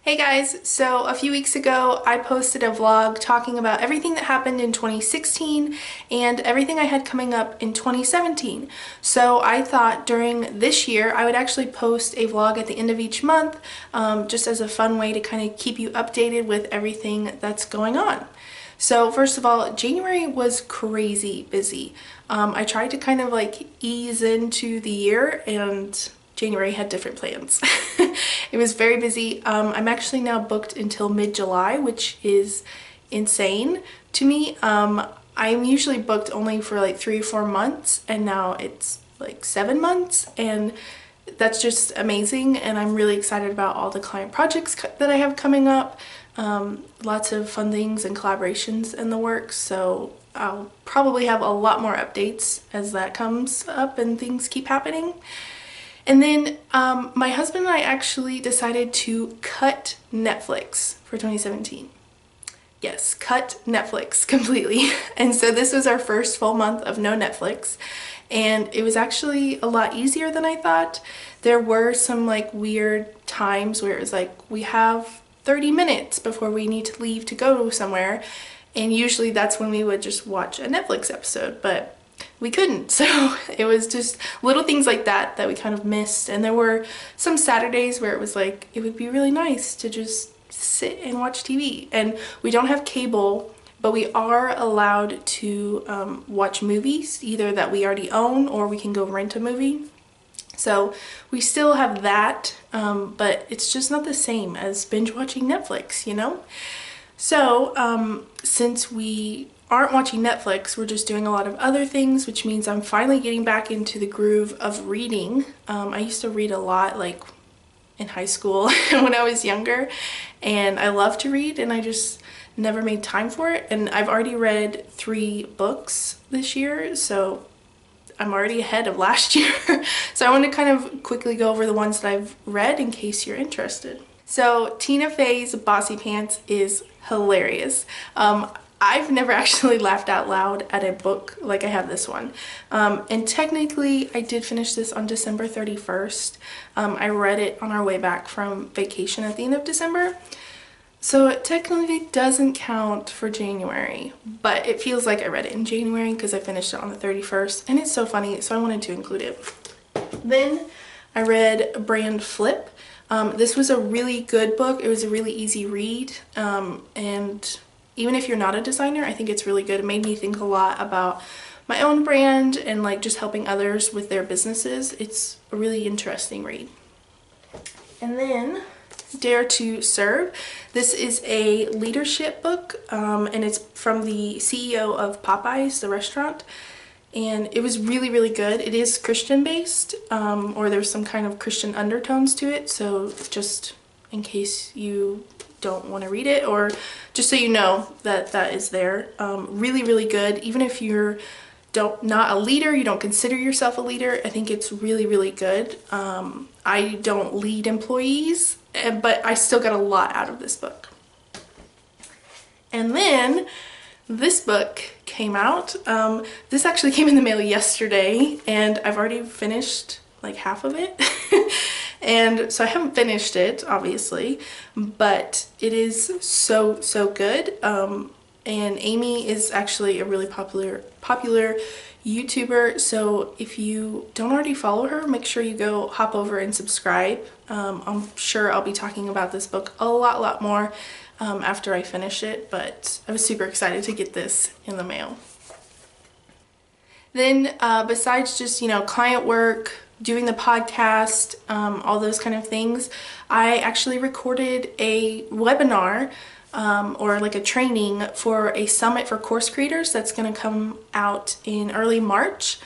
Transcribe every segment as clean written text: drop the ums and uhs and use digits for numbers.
Hey guys, so a few weeks ago I posted a vlog talking about everything that happened in 2016 and everything I had coming up in 2017. So I thought during this year I would actually post a vlog at the end of each month just as a fun way to kind of keep you updated with everything that's going on. So first of all, January was crazy busy. I tried to kind of like ease into the year and January had different plans. It was very busy. I'm actually now booked until mid-July, which is insane to me. I'm usually booked only for like 3 or 4 months, and now it's like 7 months, and that's just amazing. And I'm really excited about all the client projects that I have coming up. Lots of fun things and collaborations in the works, so I'll probably have a lot more updates as that comes up and things keep happening. And then my husband and I actually decided to cut Netflix for 2017. Yes, cut Netflix completely. And so this was our first full month of no Netflix. And it was actually a lot easier than I thought. There were some like weird times where it was like, we have 30 minutes before we need to leave to go somewhere. And usually that's when we would just watch a Netflix episode, but we couldn't. So it was just little things like that that we kind of missed. And there were some Saturdays where it was like, it would be really nice to just sit and watch TV. And we don't have cable, but we are allowed to watch movies, either that we already own or we can go rent a movie. So we still have that, but it's just not the same as binge watching Netflix, you know? So since we aren't watching Netflix, we're just doing a lot of other things, which means I'm finally getting back into the groove of reading. I used to read a lot like in high school when I was younger, and I love to read, and I just never made time for it. And I've already read 3 books this year, so I'm already ahead of last year. So I want to kind of quickly go over the ones that I've read in case you're interested. So Tina Fey's Bossy Pants is hilarious. I've never actually laughed out loud at a book like I have this one. And technically I did finish this on December 31st. I read it on our way back from vacation at the end of December. So it technically doesn't count for January, but it feels like I read it in January because I finished it on the 31st, and it's so funny, so I wanted to include it. Then I read Brand Flip. This was a really good book. It was a really easy read, and even if you're not a designer, I think it's really good. It made me think a lot about my own brand and like just helping others with their businesses. It's a really interesting read. And then Dare to Serve. This is a leadership book, and it's from the CEO of Popeyes, the restaurant. And it was really, really good. It is Christian based, or there's some kind of Christian undertones to it. So just in case you don't want to read it, or just so you know that that is there. Really, really good. Even if you're not a leader, you don't consider yourself a leader, I think it's really, really good. I don't lead employees, but I still got a lot out of this book. And then this book came out. This actually came in the mail yesterday, and I've already finished like half of it. And so I haven't finished it, obviously, but it is so, so good. And Amy is actually a really popular YouTuber, so if you don't already follow her, make sure you go hop over and subscribe. I'm sure I'll be talking about this book a lot more after I finish it, but I was super excited to get this in the mail. Then besides just, you know, client work, doing the podcast, all those kind of things, I actually recorded a webinar or like a training for a summit for course creators that's going to come out in early March.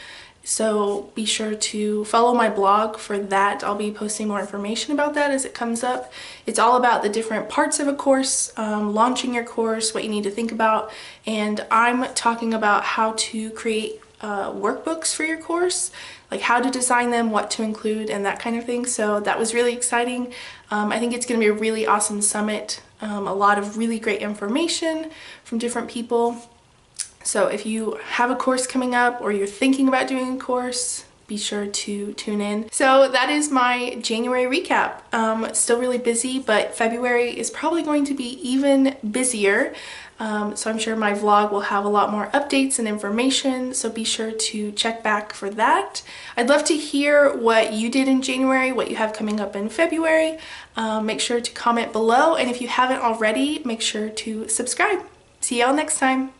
So be sure to follow my blog for that. I'll be posting more information about that as it comes up. It's all about the different parts of a course, launching your course, what you need to think about, and I'm talking about how to create workbooks for your course, like how to design them, what to include, and that kind of thing. So that was really exciting. I think it's going to be a really awesome summit. A lot of really great information from different people. So if you have a course coming up or you're thinking about doing a course, be sure to tune in. So that is my January recap. Still really busy, but February is probably going to be even busier. So I'm sure my vlog will have a lot more updates and information, so be sure to check back for that. I'd love to hear what you did in January, what you have coming up in February. Make sure to comment below, and if you haven't already, make sure to subscribe. See y'all next time.